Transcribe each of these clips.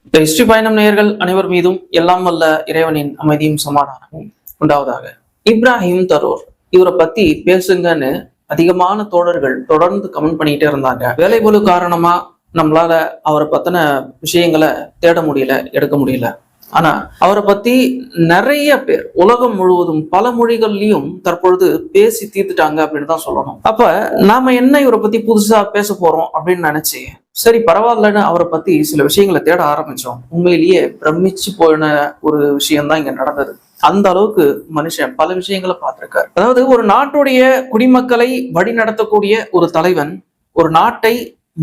இந்த ஹிஸ்டரி பயணம் நேயர்கள் அனைவர் மீதும் எல்லாம் வல்ல இறைவனின் அமைதியும் சமாதானமும் உண்டாவதாக. இப்ராஹிம் தரோர் இவரை பத்தி பேசுங்கன்னு அதிகமான தோழர்கள் தொடர்ந்து கமெண்ட் பண்ணிட்டே இருந்தாங்க. வேலைபளு காரணமா நம்மளால அவரை பத்தின விஷயங்களை தேட முடியல, எடுக்க முடியல. ஆனா அவரை பத்தி நிறைய பேர் உலகம் முழுவதும் பல மொழிகள்லயும் தற்பொழுது பேசி தீர்த்துட்டாங்க அப்படின்னு தான் சொல்லணும். அப்ப நாம என்ன இவரை பத்தி புதுசா பேச போறோம் அப்படின்னு நினைச்சு சரி பரவாயில்லன்னு அவரை பத்தி சில விஷயங்களை தேட ஆரம்பிச்சோம். உண்மையிலேயே பிரமிச்சு போன ஒரு விஷயம்தான் இங்க நடந்தது. அந்த அளவுக்கு மனுஷன் பல விஷயங்களை பார்த்திருக்காரு. அதாவது ஒரு நாட்டுடைய குடிமக்களை வழி நடத்தக்கூடிய ஒரு தலைவன், ஒரு நாட்டை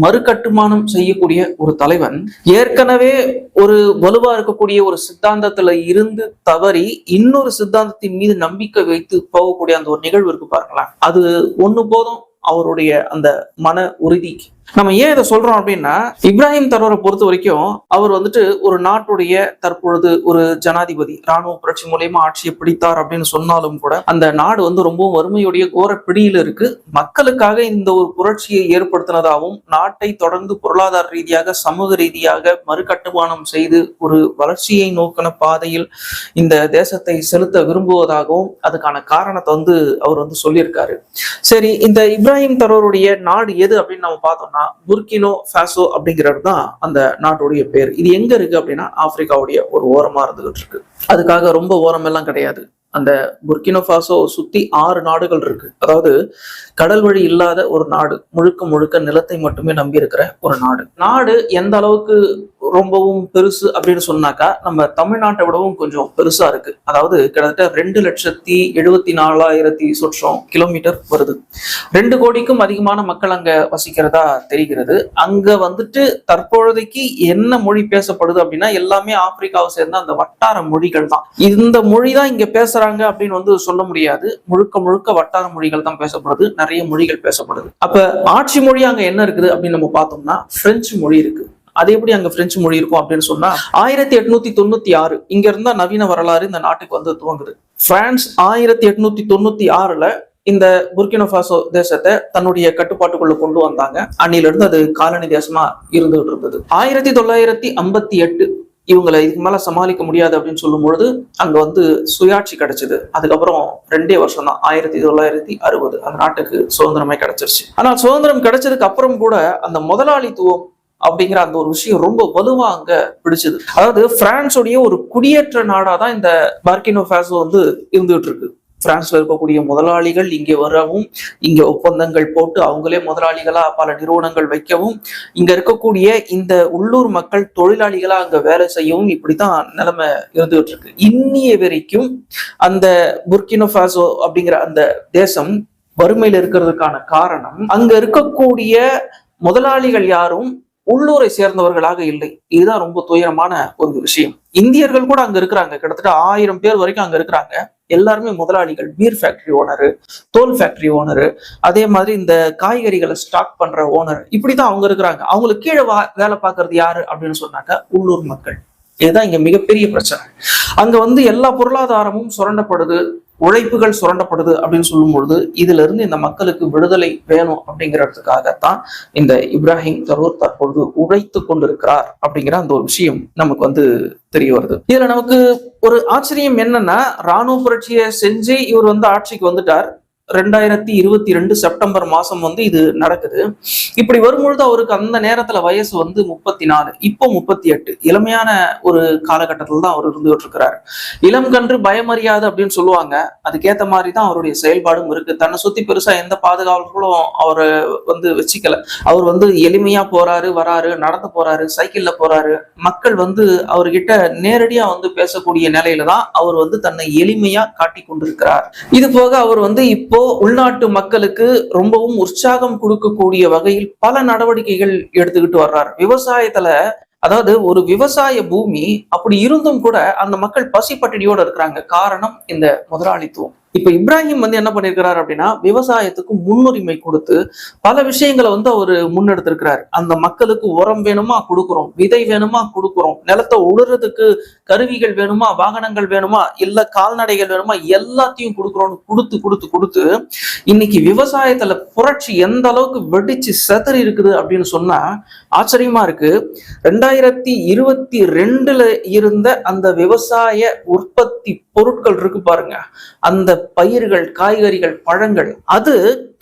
மறுகட்டுமானம் செய்யக்கூடிய ஒரு தலைவன், ஏற்கனவே ஒரு வலுவா இருக்கக்கூடிய ஒரு சித்தாந்தத்துல இருந்து தவறி இன்னொரு சித்தாந்தத்தின் மீது நம்பிக்கை வைத்து போகக்கூடிய அந்த ஒரு நிகழ்வு இருக்கு பாருங்களேன். அது ஒண்ணு போதும் அவருடைய அந்த மன உறுதிக்கு. நம்ம ஏன் இதை சொல்றோம் அப்படின்னா, இப்ராஹிம் தரோரை பொறுத்த வரைக்கும் அவர் ஒரு நாட்டுடைய தற்பொழுது ஒரு ஜனாதிபதி, ராணுவ புரட்சி மூலியமா ஆட்சியை பிடித்தார் அப்படின்னு சொன்னாலும் கூட அந்த நாடு ரொம்பவும் வறுமையுடைய கோர பிடியில இருக்கு. மக்களுக்காக இந்த ஒரு புரட்சியை ஏற்படுத்தினதாகவும் நாட்டை தொடர்ந்து பொருளாதார ரீதியாக சமூக ரீதியாக மறுகட்டுமானம் செய்து ஒரு வளர்ச்சியை நோக்கின பாதையில் இந்த தேசத்தை செலுத்த விரும்புவதாகவும் அதுக்கான காரணத்தை அவர் சொல்லியிருக்காரு. சரி, இந்த இப்ராஹிம் தரோருடைய நாடு எது அப்படின்னு நம்ம பார்த்தோம்னா புர்கினோ ஃபாசோ அப்படிங்கிறது தான் அந்த நாட்டுடைய பேர். இது எங்க இருக்கு அப்படின்னா ஆப்பிரிக்காவுடைய ஒரு ஓரமா இருந்துகிட்டு இருக்கு. அதுக்காக ரொம்ப ஓரம் எல்லாம் கிடையாது. அந்த புர்கினோ ஃபாசோ சுத்தி 6 நாடுகள் இருக்கு. அதாவது கடல் வழி இல்லாத ஒரு நாடு, முழுக்க முழுக்க நிலத்தை மட்டுமே நம்பி இருக்கிற ஒரு நாடு எந்த அளவுக்கு ரொம்பவும் பெருசு அப்படின்னு சொன்னாக்கா நம்ம தமிழ்நாட்டை விடவும் கொஞ்சம் பெருசா இருக்கு. அதாவது கிட்டத்தட்ட 2,74,000 சொச்சம் கிலோமீட்டர் வருது. 2 கோடிக்கும் அதிகமான மக்கள் அங்க வசிக்கிறதா தெரிகிறது. அங்க தற்பொழுதைக்கு என்ன மொழி பேசப்படுது அப்படின்னா எல்லாமே ஆப்பிரிக்காவை சேர்ந்த அந்த வட்டார மொழிகள் தான். இந்த மொழி தான் இங்க பேசுறாங்க அப்படின்னு சொல்ல முடியாது. முழுக்க முழுக்க வட்டார மொழிகள் தான் பேசப்படுது, நிறைய மொழிகள் பேசப்படுது. அப்ப ஆட்சி மொழி அங்க என்ன இருக்குது அப்படின்னு நம்ம பார்த்தோம்னா பிரெஞ்சு மொழி இருக்கு. அது எப்படி அங்க பிரெஞ்சு மொழி இருக்கும் அப்படின்னு சொன்னா 1896 இங்க இருந்தா நவீன வரலாறு இந்த நாட்டுக்கு துவங்குது. பிரான்ஸ் 1896ல இந்த புர்கினோ ஃபாசோ தேசத்தை தன்னுடைய கட்டுப்பாட்டுக்குள்ள கொண்டு வந்தாங்க. அன்னில இருந்து அது காலனி தேசமா இருந்துகிட்டு இருந்தது. 1958 இவங்களை இதுக்கு மேல சமாளிக்க முடியாது அப்படின்னு சொல்லும் பொழுது அங்க சுயாட்சி கிடைச்சது. அதுக்கப்புறம் 2 வருஷம் தான், 1960 அந்த நாட்டுக்கு சுதந்திரமே கிடைச்சிருச்சு. ஆனால் சுதந்திரம் கிடைச்சதுக்கு அப்புறம் கூட அந்த முதலாளித்துவம் அப்படிங்கிற அந்த ஒரு விஷயம் ரொம்ப வலுவா அங்க பிடிச்சது. அதாவது பிரான்ஸுடைய ஒரு குடியேற்ற நாடாதான் இந்த புர்கினோ ஃபாசோ இருந்துகிட்டு இருக்கு. பிரான்ஸ்ல இருக்கக்கூடிய முதலாளிகள் இங்கே வரவும், இங்க ஒப்பந்தங்கள் போட்டு அவங்களே முதலாளிகளா பல நிறுவனங்கள் வைக்கவும், இங்க இருக்கக்கூடிய இந்த உள்ளூர் மக்கள் தொழிலாளிகளா அங்க வேலை செய்யவும், இப்படித்தான் நிலைமை இருந்துகிட்டு இருக்கு. இன்னிய வரைக்கும் அந்த புர்கினோ ஃபாசோ அப்படிங்கிற அந்த தேசம் வறுமையில இருக்கிறதுக்கான காரணம் அங்க இருக்கக்கூடிய முதலாளிகள் யாரும் உள்ளூரை சேர்ந்தவர்களாக இல்லை. இதுதான் ரொம்ப துயரமான ஒரு விஷயம். இந்தியர்கள் கூட அங்க இருக்கிறாங்க, கிட்டத்தட்ட 1000 பேர் வரைக்கும் அங்க இருக்கிறாங்க. எல்லாருமே முதலாளிகள், பீர் ஃபேக்டரி ஓனரு, தோல் ஃபேக்டரி ஓனரு, அதே மாதிரி இந்த காய்கறிகளை ஸ்டாக் பண்ற ஓனர், இப்படிதான் அவங்க இருக்கிறாங்க. அவங்களுக்கு கீழே வேலை பார்க்கறது யாரு அப்படின்னு சொன்னாக்க உள்ளூர் மக்கள். இதுதான் இங்க மிகப்பெரிய பிரச்சனை. அங்க எல்லா பொருளாதாரமும் சுரண்டப்படுது, உழைப்புகள் சுரண்டப்படுது அப்படின்னு சொல்லும் பொழுது இதுல இருந்து இந்த மக்களுக்கு விடுதலை வேணும் அப்படிங்கிறதுக்காகத்தான் இந்த இப்ராஹிம் தரோர் தற்பொழுது உழைத்து கொண்டிருக்கிறார் அப்படிங்கிற அந்த ஒரு விஷயம் நமக்கு தெரிய வருது. இதுல நமக்கு ஒரு ஆச்சரியம் என்னன்னா, ராணுவ புரட்சியை செஞ்சு இவர் ஆட்சிக்கு வந்துட்டார். 2022 செப்டம்பர் மாசம் இது நடக்குது. இப்படி வரும்பொழுது அவருக்கு அந்த நேரத்துல வயசு 34, இப்போ 38. இளமையான ஒரு காலகட்டத்தில் தான் அவர் இருந்துகிட்டு இருக்கிறார். இளம் கன்று பயமறியாது அப்படின்னு சொல்லுவாங்க. அதுக்கேற்ற மாதிரி தான் அவருடைய செயல்பாடும் இருக்கு. தன்னை சுத்தி பெருசா எந்த பாதுகாவலர்களும் அவரை வச்சுக்கல. அவர் எளிமையா போறாரு, வராரு, நடந்து போறாரு, சைக்கிள்ல போறாரு. மக்கள் அவர்கிட்ட நேரடியா பேசக்கூடிய நிலையில தான் அவர் தன்னை எளிமையா காட்டி கொண்டிருக்கிறார். இது போக அவர் இப்போ உள்நாட்டு மக்களுக்கு ரொம்பவும் உற்சாகம் கொடுக்கக்கூடிய வகையில் பல நடவடிக்கைகள் எடுத்துக்கிட்டு வர்றார். விவசாயத்துல, அதாவது ஒரு விவசாய பூமி அப்படி இருந்தும் கூட அந்த மக்கள் பசி பட்டினியோட இருக்கிறாங்க. காரணம் இந்த முதலாளித்துவம். இப்ப இப்ராஹிம் வந்து என்ன பண்ணிருக்கிறாரு அப்படின்னா, விவசாயத்துக்கு முன்னுரிமை கொடுத்து பல விஷயங்களை வந்து அவரு முன்னெடுத்திருக்கிறாரு. அந்த மக்களுக்கு உரம் வேணுமா கொடுக்குறோம், விதை வேணுமா கொடுக்குறோம், நிலத்தை உழுறதுக்கு கருவிகள் வேணுமா, வாகனங்கள் வேணுமா, இல்ல கால்நடைகள் வேணுமா, எல்லாத்தையும் கொடுக்குறோம்னு கொடுத்து கொடுத்து கொடுத்து இன்னைக்கு விவசாயத்துல புரட்சி எந்த அளவுக்கு வெடிச்சு செதறி இருக்குது அப்படின்னு சொன்னா ஆச்சரியமா இருக்கு. 2022 இருந்த அந்த விவசாய உற்பத்தி பொருட்கள் இருக்கு பாருங்க, அந்த பயிர்கள், காய்கறிகள், பழங்கள், அது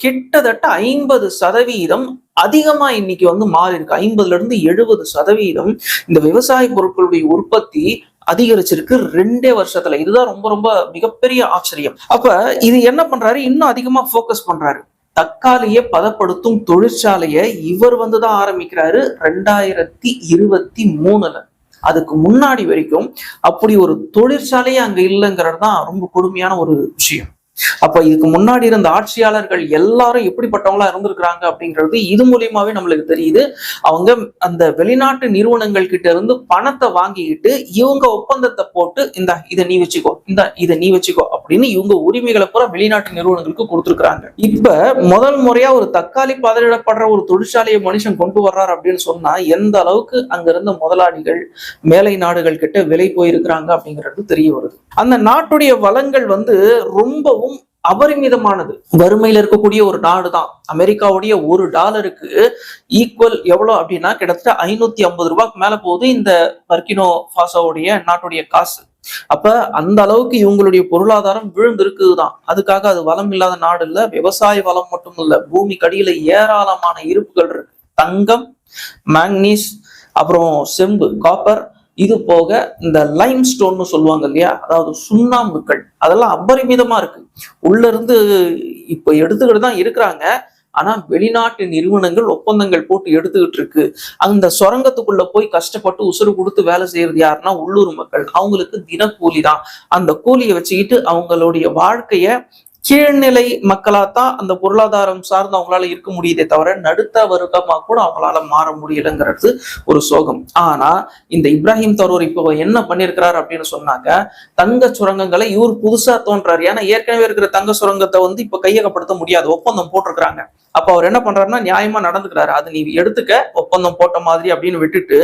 கிட்டத்தட்ட 50% அதிகமா இன்னைக்கு வந்து மாறி இருக்கு. 50% இந்த விவசாய பொருட்களுடைய உற்பத்தி அதிகரிச்சிருக்கு 2 வருஷத்துல. இதுதான் ரொம்ப ரொம்ப மிகப்பெரிய ஆச்சரியம். அப்ப இது என்ன பண்றாரு, இன்னும் அதிகமா போக்கஸ் பண்றாரு. தக்காளியை பதப்படுத்தும் தொழிற்சாலையை இவர் வந்துதான் ஆரம்பிக்கிறாரு 2023. அதுக்கு முன்னாடி வரைக்கும் அப்படி ஒரு தொழிற்சாலையே அங்க இல்லைங்கிறது தான் ரொம்ப கொடுமையான ஒரு விஷயம். அப்ப இதுக்கு முன்னாடி இருந்த ஆட்சியாளர்கள் எல்லாரும் எப்படிப்பட்டவங்களா இருந்திருக்கிறாங்க அப்படிங்கிறது இது மூலியமாவே நம்மளுக்கு தெரியுது. அவங்க அந்த வெளிநாட்டு நிறுவனங்கள் கிட்ட இருந்து பணத்தை வாங்கிக்கிட்டு இவங்க ஒப்பந்தத்தை போட்டு இதை நீ வச்சுக்கோ, இதை நீ வச்சுக்கோ அப்படின்னு இவங்க உரிமைகளை பூரா வெளிநாட்டு நிறுவனங்களுக்கு கொடுத்துருக்காங்க. இப்ப முதல் முறையா ஒரு தக்காளி பதனிடப்படுற ஒரு தொழிற்சாலையை மனுஷன் கொண்டு வர்றாரு அப்படின்னு சொன்னா எந்த அளவுக்கு அங்க இருந்த முதலாளிகள் மேலை நாடுகள் கிட்ட விலை போயிருக்கிறாங்க அப்படிங்கிறது தெரிய வருது. அந்த நாட்டுடைய வளங்கள் வந்து ரொம்பவும் அபரிமிதமானது. வறுமையில இருக்கக்கூடிய ஒரு நாடு தான். அமெரிக்காவுடைய $1 ஈக்குவல் எவ்வளவு அப்படின்னா கிட்டத்தட்ட 550 ரூபாய்க்கு மேல போகுது இந்த பர்கினோ ஃபாசோவுடைய நாட்டுடைய காசு. அப்ப அந்த அளவுக்கு இவங்களுடைய பொருளாதாரம் விழுந்திருக்குதுதான். அதுக்காக அது வளம் இல்லாத நாடு இல்ல, விவசாய வளம் மட்டும் இல்ல, பூமிக்கு அடியில ஏராளமான இருப்புகள் இருக்கு. தங்கம், மேங்கனீஸ், அப்புறம் செம்பு, காப்பர், இது போக இந்த லைம் ஸ்டோன்னு சொல்லுவாங்க இல்லையா, அதாவது சுண்ணாம்புக்கள், அதெல்லாம் அபரிமிதமா இருக்கு. உள்ள இருந்து இப்ப எடுத்துக்கிட்டு தான் இருக்கிறாங்க. ஆனா வெளிநாட்டு நிறுவனங்கள் ஒப்பந்தங்கள் போட்டு எடுத்துக்கிட்டு இருக்கு. அந்த சுரங்கத்துக்குள்ள போய் கஷ்டப்பட்டு உசுறு கொடுத்து வேலை செய்யறது யாருன்னா உள்ளூர் மக்கள். அவங்களுக்கு தினக்கூலி தான். அந்த கூலியை வச்சுக்கிட்டு அவங்களுடைய வாழ்க்கைய கீழ்நிலை மக்களாத்தான் அந்த பொருளாதாரம் சார்ந்து அவங்களால இருக்க முடியுதே தவிர நடுத்தர வர்க்கமா கூட அவங்களால மாற முடியலைங்கிறது ஒரு சோகம். ஆனா இந்த இப்ராஹிம் தரூர் இப்போ என்ன பண்ணிருக்கிறாரு அப்படின்னு சொன்னாங்க, தங்க சுரங்கங்களை இவர் புதுசா தோன்றாரு. ஏன்னா ஏற்கனவே இருக்கிற தங்க சுரங்கத்தை வந்து இப்ப கையகப்படுத்த முடியாது, ஒப்பந்தம் போட்டிருக்கிறாங்க. அப்ப அவர் என்ன பண்றாருன்னா நியாயமா நடந்துக்கிறாரு. அது நீ எடுத்துக்க, ஒப்பந்தம் போட்ட மாதிரி அப்படின்னு விட்டுட்டு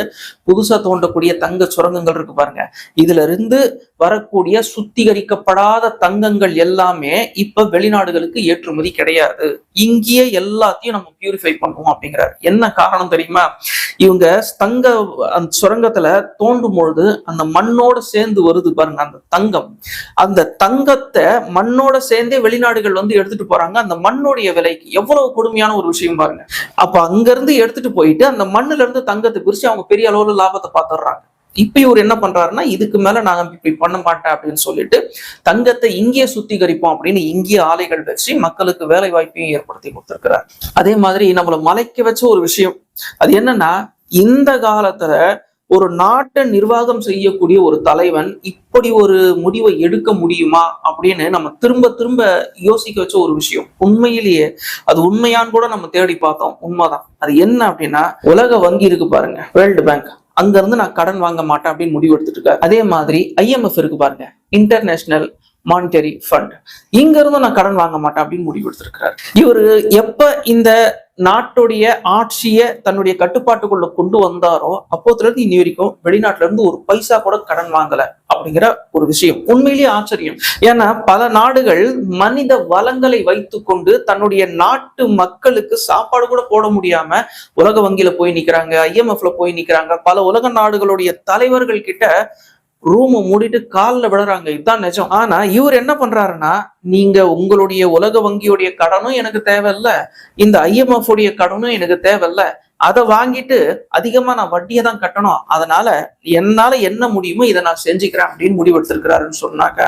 புதுசா தோண்டக்கூடிய தங்க சுரங்கங்கள் இருக்கு பாருங்க, இதுல இருந்து வரக்கூடிய சுத்திகரிக்கப்படாத தங்கங்கள் எல்லாமே இப்ப வெளிநாடுகளுக்கு ஏற்றுமதி கிடையாது. இங்கேயே எல்லாத்தையும் நம்ம பியூரிஃபை பண்ணுவோம் அப்படிங்கிறாரு. என்ன காரணம் தெரியுமா? இவங்க தங்க அந்த சுரங்கத்துல தோண்டும் பொழுது அந்த மண்ணோட சேர்ந்து வருது பாருங்க அந்த தங்கம். அந்த தங்கத்தை மண்ணோட சேர்ந்தே வெளிநாடுகள் வந்து எடுத்துட்டு போறாங்க. அந்த மண்ணுடைய விலைக்கு எவ்வளவு கொடுமையான ஒரு விஷயம் பாருங்க. அப்ப அங்க இருந்து எடுத்துட்டு போயிட்டு அந்த மண்ணுல இருந்து தங்கத்தை பிரிச்சு அவங்க பெரிய அளவுல லாபத்தை பார்த்துடுறாங்க. இப்ப இவர் என்ன பண்றாருன்னா, இதுக்கு மேல நாங்க இப்படி பண்ண மாட்டேன் அப்படின்னு சொல்லிட்டு தங்கத்தை இங்கேயே சுத்திகரிப்போம் அப்படின்னு இங்கேயே ஆலைகள் வச்சு மக்களுக்கு வேலை வாய்ப்பையும் ஏற்படுத்தி கொடுத்திருக்கிறார். அதே மாதிரி நம்மள மலைக்க வச்ச ஒரு விஷயம் அது என்னன்னா, இந்த காலத்துல ஒரு நாட்டை நிர்வாகம் செய்யக்கூடிய ஒரு தலைவன் இப்படி ஒரு முடிவை எடுக்க முடியுமா அப்படின்னு நம்ம திரும்ப திரும்ப யோசிக்க வச்ச ஒரு விஷயம். உண்மையிலேயே அது உண்மையான்னு கூட நம்ம தேடி பார்த்தோம். உண்மைதான். அது என்ன அப்படின்னா, உலக வங்கி இருக்கு பாருங்க, வேர்ல்டு பேங்க், அங்க இருந்து நான் கடன் வாங்க மாட்டேன் அப்படின்னு முடிவு எடுத்துட்டு இருக்காரு. அதே மாதிரி IMF இருக்கு பாருங்க, இன்டர்நேஷனல் மானிட்டரி ஃபண்ட், இங்க இருந்தும் நான் கடன் வாங்க மாட்டேன் அப்படின்னு முடிவு எடுத்திருக்கிறார். இவரு எப்ப இந்த நாட்டுடைய ஆட்சியை தன்னுடைய கட்டுப்பாட்டுக்குள்ள கொண்டு வந்தாரோ அப்போதுல இருந்து இனி வரைக்கும் வெளிநாட்டுல இருந்து ஒரு பைசா கூட கடன் வாங்கல அப்படிங்கிற ஒரு விஷயம் உண்மையிலேயே ஆச்சரியம். ஏன்னா பல நாடுகள் மனித வளங்களை வைத்து கொண்டு தன்னுடைய நாட்டு மக்களுக்கு சாப்பாடு கூட போட முடியாம உலக வங்கியில போய் நிக்கிறாங்க, IMFல போய் நிக்கிறாங்க. பல உலக நாடுகளுடைய தலைவர்கள் கிட்ட ரூமை மூடிட்டு காலில் விடுறாங்க. இதுதான் நிஜம். ஆனா இவர் என்ன பண்றாருன்னா, நீங்க உங்களுடைய உலக வங்கியுடைய கடனும் எனக்கு தேவையில்ல, இந்த IMF உடைய கடனும் எனக்கு தேவையில்ல, அதை வாங்கிட்டு அதிகமா நான் வட்டியை தான் கட்டணும், அதனால என்னால என்ன முடியுமோ இதை நான் செஞ்சுக்கிறேன் அப்படின்னு முடிவெடுத்திருக்கிறாருன்னு சொன்னாக்க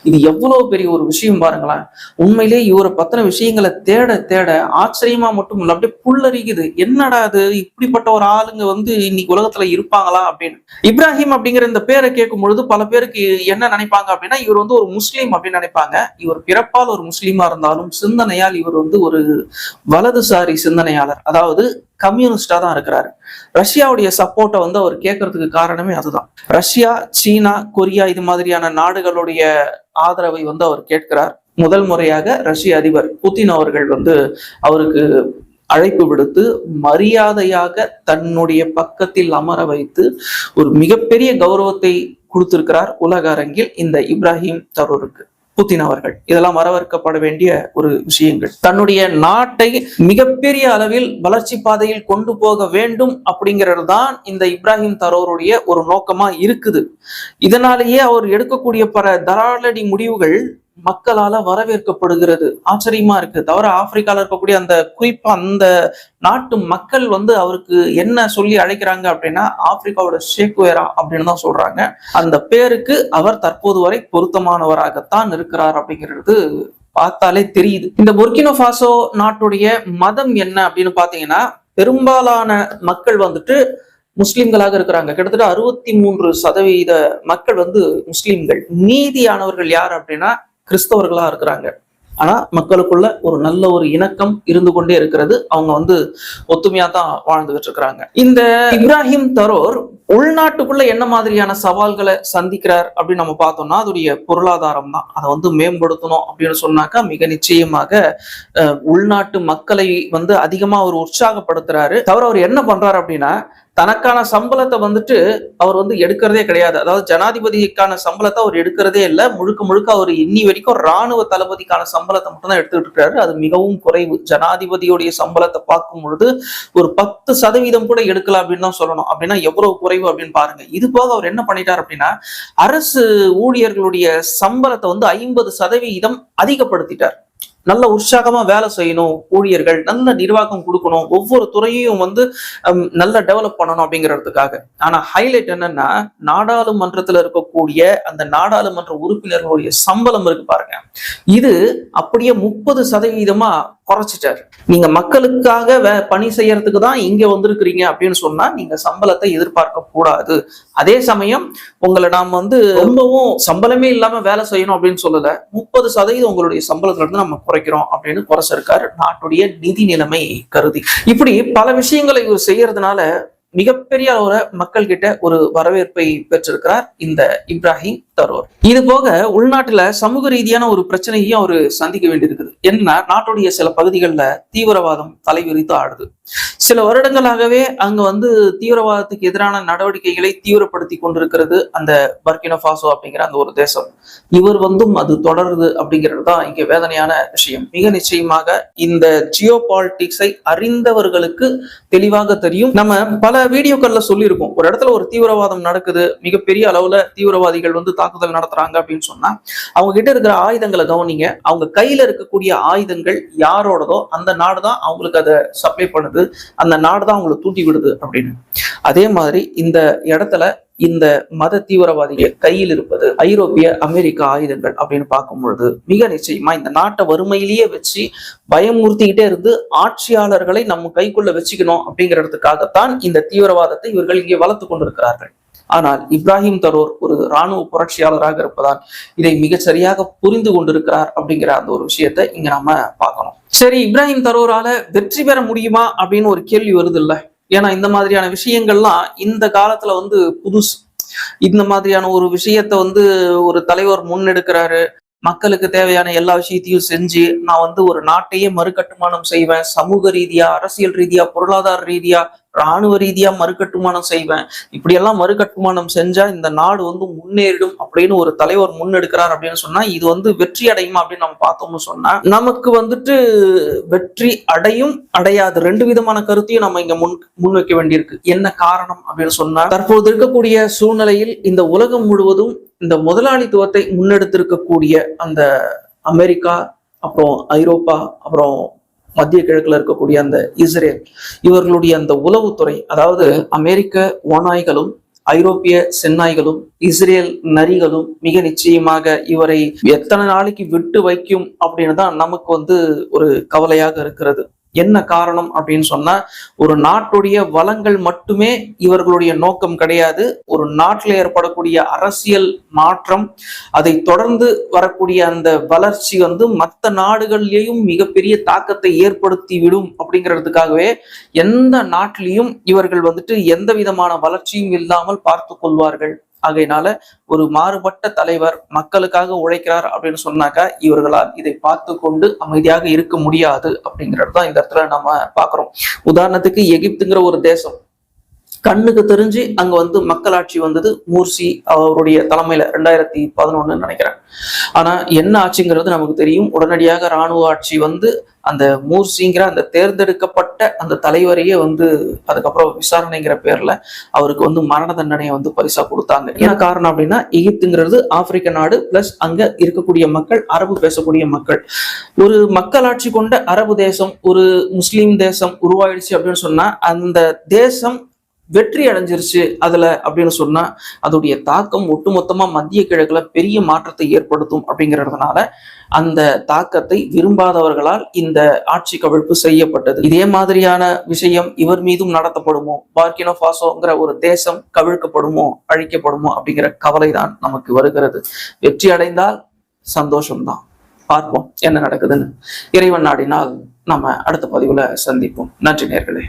இது எவ்வளவு பெரிய ஒரு விஷயம் பாருங்களேன். உண்மையிலேயே இவரை பத்தின விஷயங்களை தேட தேட ஆச்சரியமா மட்டும் இல்லை, அப்படியே புல்லரிக்குது. என்னடா அது, இப்படிப்பட்ட ஒரு ஆளுங்க வந்து இன்னைக்கு உலகத்துல இருப்பாங்களா அப்படின்னு. இப்ராஹிம் அப்படிங்கிற இந்த பேரை கேட்கும் பொழுது பல பேருக்கு என்ன நினைப்பாங்க அப்படின்னா, இவர் வந்து ஒரு முஸ்லீம் அப்படின்னு நினைப்பாங்க. இவர் பிறப்பால் ஒரு முஸ்லீமா இருந்தாலும் சிந்தனையால் இவர் வந்து ஒரு வலதுசாரி சிந்தனையாளர், அதாவது கம்யூனிஸ்டா தான் இருக்கிறாரு. ரஷ்யாவுடைய சப்போர்ட்டை வந்து அவர் கேட்கறதுக்கு காரணமே அதுதான். ரஷ்யா, சீனா, கொரியா இது மாதிரியான நாடுகளுடைய ஆதரவை வந்து அவர் கேட்கிறார். முதல் முறையாக ரஷ்ய அதிபர் புதின் அவர்கள் வந்து அவருக்கு அழைப்பு விடுத்து மரியாதையாக தன்னுடைய பக்கத்தில் அமர வைத்து ஒரு மிகப்பெரிய கௌரவத்தை கொடுத்திருக்கிறார் உலக அரங்கில் இந்த இப்ராஹிம் தரூருக்கு புதின் அவர்கள். இதெல்லாம் வரவேற்கப்பட வேண்டிய ஒரு விஷயங்கள். தன்னுடைய நாட்டை மிகப்பெரிய அளவில் வளர்ச்சி பாதையில் கொண்டு போக வேண்டும் அப்படிங்கிறது தான் இந்த இப்ராஹிம் தரூருடைய ஒரு நோக்கமா இருக்குது. இதனாலேயே அவர் எடுக்கக்கூடிய பல தராலடி முடிவுகள் மக்களால வரவேற்கப்படுகிறது. ஆச்சரியமா இருக்கு. தவிர ஆப்பிரிக்கால இருக்கக்கூடிய அந்த குறிப்பா அந்த நாட்டு மக்கள் வந்து அவருக்கு என்ன சொல்லி அழைக்கிறாங்க அப்படின்னா ஆப்பிரிக்காவோட ஷேக்வேரா அப்படின்னு தான் சொல்றாங்க. அந்த பேருக்கு அவர் தற்போது வரை பொருத்தமானவராகத்தான் இருக்கிறார் அப்படிங்கிறது பார்த்தாலே தெரியுது. இந்த புர்கினோ ஃபாசோ நாட்டுடைய மதம் என்ன அப்படின்னு பாத்தீங்கன்னா பெரும்பாலான மக்கள் வந்துட்டு முஸ்லிம்களாக இருக்கிறாங்க. கிட்டத்தட்ட 63% மக்கள் வந்து முஸ்லிம்கள். மீதியானவர்கள் யார் அப்படின்னா கிறிஸ்தவர்களா இருக்கிறாங்க. ஆனா மக்களுக்குள்ள ஒரு நல்ல ஒரு இணக்கம் இருந்து கொண்டே இருக்கிறது. அவங்க வந்து ஒத்துமையா தான் வாழ்ந்துகிட்டு இருக்கிறாங்க. இந்த இப்ராஹிம் தரூர் உள்நாட்டுக்குள்ள என்ன மாதிரியான சவால்களை சந்திக்கிறார் அப்படின்னு நம்ம பார்த்தோம்னா அதோடைய பொருளாதாரம் தான். அதை வந்து மேம்படுத்தணும் அப்படின்னு சொன்னாக்கா மிக நிச்சயமாக உள்நாட்டு மக்களை வந்து அதிகமா அவர் உற்சாகப்படுத்துறாரு. தவிர அவர் என்ன பண்றாரு அப்படின்னா தனக்கான சம்பளத்தை வந்துட்டு அவர் வந்து எடுக்கிறதே கிடையாது. அதாவது ஜனாதிபதிக்கான சம்பளத்தை அவர் எடுக்கிறதே இல்லை. முழுக்க முழுக்க அவர் இன்னி வரைக்கும் ராணுவ தளபதிக்கான சம்பளத்தை மட்டும் தான் எடுத்துக்கிட்டு இருக்காரு. அது மிகவும் குறைவு. ஜனாதிபதியுடைய சம்பளத்தை பார்க்கும் பொழுது ஒரு 10% கூட எடுக்கலாம் அப்படின்னு தான் சொல்லணும். அப்படின்னா எவ்வளவு குறைவு அப்படின்னு பாருங்க. இது போக அவர் என்ன பண்ணிட்டார் அப்படின்னா அரசு ஊழியர்களுடைய சம்பளத்தை வந்து 50% அதிகப்படுத்திட்டார். நல்ல உற்சாகமா வேலை செய்யணும், ஊழியர்கள் நல்ல நிர்வாகம் கொடுக்கணும், ஒவ்வொரு துறையையும் வந்து நல்ல டெவலப் பண்ணணும் அப்படிங்கிறதுக்காக. ஆனா ஹைலைட் என்னன்னா நாடாளுமன்றத்துல இருக்கக்கூடிய அந்த நாடாளுமன்ற உறுப்பினர்களுடைய சம்பளம் இருக்கு பாருங்க, இது அப்படியே 30% குறைச்சிட்டாரு. நீங்க மக்களுக்காக பணி செய்யறதுக்கு தான் இங்க வந்திருக்கிறீங்க அப்படின்னு சொன்னா நீங்க சம்பளத்தை எதிர்பார்க்க கூடாது. அதே சமயம் உங்களை நாம் வந்து ரொம்பவும் சம்பளமே இல்லாம வேலை செய்யணும் அப்படின்னு சொல்லல, 30% உங்களுடைய சம்பளத்துல இருந்து நம்ம குறைக்கிறோம் அப்படின்னு குறைச்சிருக்காரு நாட்டுடைய நிதி நிலைமை கருதி. இப்படி பல விஷயங்களை இவர் செய்யறதுனால மிகப்பெரிய அளவுல மக்கள் கிட்ட ஒரு வரவேற்பை பெற்றிருக்கிறார் இந்த இப்ராஹிம் தரூர். இது போக உள்நாட்டுல சமூக ரீதியான ஒரு பிரச்சனையும் அவரு சந்திக்க வேண்டியிருக்குது. என்ன, நாட்டுடைய சில பகுதிகளில் தீவிரவாதம் தலைவிரித்து ஆடுது. சில வருடங்களாகவே அங்க வந்து தீவிரவாதத்துக்கு எதிரான நடவடிக்கைகளை தீவிரப்படுத்தி கொண்டிருக்கிறது அந்த பர்கினோ ஃபாசோ அப்படிங்கிற அந்த ஒரு தேசம். இவர் வந்தும் அது தொடருது அப்படிங்கிறது தான் இங்க வேதனையான விஷயம். மிக நிச்சயமாக இந்த ஜியோ பாலிட்டிக்ஸை அறிந்தவர்களுக்கு தெளிவாக தெரியும். நம்ம பல வீடியோக்கள்ல சொல்லியிருக்கோம், ஒரு இடத்துல ஒரு தீவிரவாதம் நடக்குது, மிகப்பெரிய அளவுல தீவிரவாதிகள் வந்து தாக்குதல் நடத்துறாங்க அப்படின்னு சொன்னா அவங்க கிட்ட இருக்கிற ஆயுதங்களை கவனிங்க. அவங்க கையில இருக்கக்கூடிய ஆயுதங்கள் யாரோடதோ அந்த நாடு தான் அவங்களுக்கு அதை சப்ளை பண்ணுது, அந்த நாடு தான் அவங்களை தூண்டி விடுது அப்படின்னு. அதே மாதிரி இந்த இடத்துல இந்த மத தீவிரவாதிகள் கையில் இருப்பது ஐரோப்பிய அமெரிக்க ஆயுதங்கள் அப்படின்னு பார்க்கும் பொழுது மிக நிச்சயமா இந்த நாட்டை வறுமையிலேயே வச்சு பயமுறுத்திக்கிட்டே இருந்து ஆட்சியாளர்களை நம்ம கைக்குள்ள வச்சுக்கணும் அப்படிங்கிறதுக்காகத்தான் இந்த தீவிரவாதத்தை இவர்கள் இங்கே வளர்த்து கொண்டிருக்கிறார்கள். ஆனால் இப்ராஹிம் தரூர் ஒரு இராணுவ புரட்சியாளராக இருப்பதால் இதை மிக சரியாக புரிந்து கொண்டிருக்கிறார் அப்படிங்கிற அந்த ஒரு விஷயத்தை இங்க நாம பார்க்கணும். சரி, இப்ராஹிம் தரூரால வெற்றி பெற முடியுமா அப்படின்னு ஒரு கேள்வி வருது இல்ல. ஏன்னா இந்த மாதிரியான விஷயங்கள்லாம் இந்த காலத்துல வந்து புதுசு. இந்த மாதிரியான ஒரு விஷயத்த வந்து ஒரு தலைவர் முன்னெடுக்கிறாரு, மக்களுக்கு தேவையான எல்லா விஷயத்தையும் செஞ்சு நான் வந்து ஒரு நாட்டையே மறுகட்டுமானம் செய்வேன், சமூக ரீதியா, அரசியல் ரீதியா, பொருளாதார ரீதியா, இராணுவ ரீதியா மறுகட்டுமானம் செய்வேன், இப்படியெல்லாம் மறுகட்டுமானம் செஞ்சா இந்த நாடு வந்து முன்னேறிடும் அப்படின்னு ஒரு தலைவர் முன்னெடுக்கிறார் அப்படின்னு சொன்னா இது வந்து வெற்றி அடையுமா அப்படின்னு நம்ம பார்த்தோம்னு சொன்னா நமக்கு வந்துட்டு வெற்றி அடையும் அடையாது ரெண்டு விதமான கருத்தையும் நம்ம இங்க முன்வைக்க வேண்டியிருக்கு. என்ன காரணம் அப்படின்னு சொன்னா தற்போது இருக்கக்கூடிய சூழ்நிலையில் இந்த உலகம் முழுவதும் இந்த முதலாளித்துவத்தை முன்னெடுத்திருக்கக்கூடிய அந்த அமெரிக்கா, அப்புறம் ஐரோப்பா, அப்புறம் மத்திய கிழக்குல இருக்கக்கூடிய அந்த இஸ்ரேல், இவர்களுடைய அந்த உளவுத்துறை, அதாவது அமெரிக்க ஓநாய்களும் ஐரோப்பிய செந்நாய்களும் இஸ்ரேல் நரிகளும் மிக நிச்சயமாக இவரை எத்தனை நாளைக்கு விட்டு வைக்கும் அப்படின்னு தான் நமக்கு வந்து ஒரு கவலையாக இருக்கிறது. என்ன காரணம் அப்படின்னு சொன்னா ஒரு நாட்டுடைய வளங்கள் மட்டுமே இவர்களுடைய நோக்கம் கிடையாது. ஒரு நாட்டில் ஏற்படக்கூடிய அரசியல் மாற்றம், அதை தொடர்ந்து வரக்கூடிய அந்த வளர்ச்சி வந்து மற்ற நாடுகளிலேயும் மிகப்பெரிய தாக்கத்தை ஏற்படுத்தி விடும் அப்படிங்கிறதுக்காகவே எந்த நாட்டிலையும் இவர்கள் வந்துட்டு எந்த விதமான வளர்ச்சியும் இல்லாமல் பார்த்து கொள்வார்கள். ஆகையினால ஒரு மாறுபட்ட தலைவர் மக்களுக்காக உழைக்கிறார் அப்படின்னு சொன்னாக்கா இவர்களால் இதை பார்த்து கொண்டு அமைதியாக இருக்க முடியாது அப்படிங்கிறது தான் இந்த இடத்துல நம்ம பார்க்கிறோம். உதாரணத்துக்கு எகிப்துங்கிற ஒரு தேசம் கண்ணுக்கு தெரிஞ்சு அங்க வந்து மக்களாட்சி வந்தது மூர்சி அவருடைய தலைமையில 2011 நினைக்கிறேன். ஆனா என்ன ஆட்சிங்கிறது நமக்கு தெரியும். உடனடியாக இராணுவ ஆட்சி வந்து அந்த மூர்சிங்கிற அந்த தேர்ந்தெடுக்கப்பட்ட அந்த தலைவரையே வந்து அதுக்கப்புறம் விசாரணைங்கிற பேர்ல அவருக்கு வந்து மரண தண்டனையை வந்து பரிசா கொடுத்தாங்க. என்ன காரணம் அப்படின்னா எகிப்துங்கிறது ஆப்பிரிக்க நாடு, பிளஸ் அங்க இருக்கக்கூடிய மக்கள் அரபு பேசக்கூடிய மக்கள். ஒரு மக்களாட்சி கொண்ட அரபு தேசம் ஒரு முஸ்லீம் தேசம் உருவாயிடுச்சு அப்படின்னு சொன்னா அந்த தேசம் வெற்றி அடைஞ்சிருச்சு அதுல அப்படின்னு சொன்னா அதோடைய தாக்கம் ஒட்டுமொத்தமா மத்திய கிழக்குல பெரிய மாற்றத்தை ஏற்படுத்தும் அப்படிங்கிறதுனால அந்த தாக்கத்தை விரும்பாதவர்களால் இந்த ஆட்சி கவிழ்ப்பு செய்யப்பட்டது. இதே மாதிரியான விஷயம் இவர் மீதும் நடத்தப்படுமோ, பார்க்கினோ ஃபாசோங்கிற ஒரு தேசம் கவிழ்க்கப்படுமோ அழிக்கப்படுமோ அப்படிங்கிற கவலை தான் நமக்கு வருகிறது. வெற்றி அடைந்தால் சந்தோஷம்தான். பார்ப்போம் என்ன நடக்குதுன்னு. இறைவன் நாடினால் நம்ம அடுத்த பதிவுல சந்திப்போம். நன்றி நேயர்களே.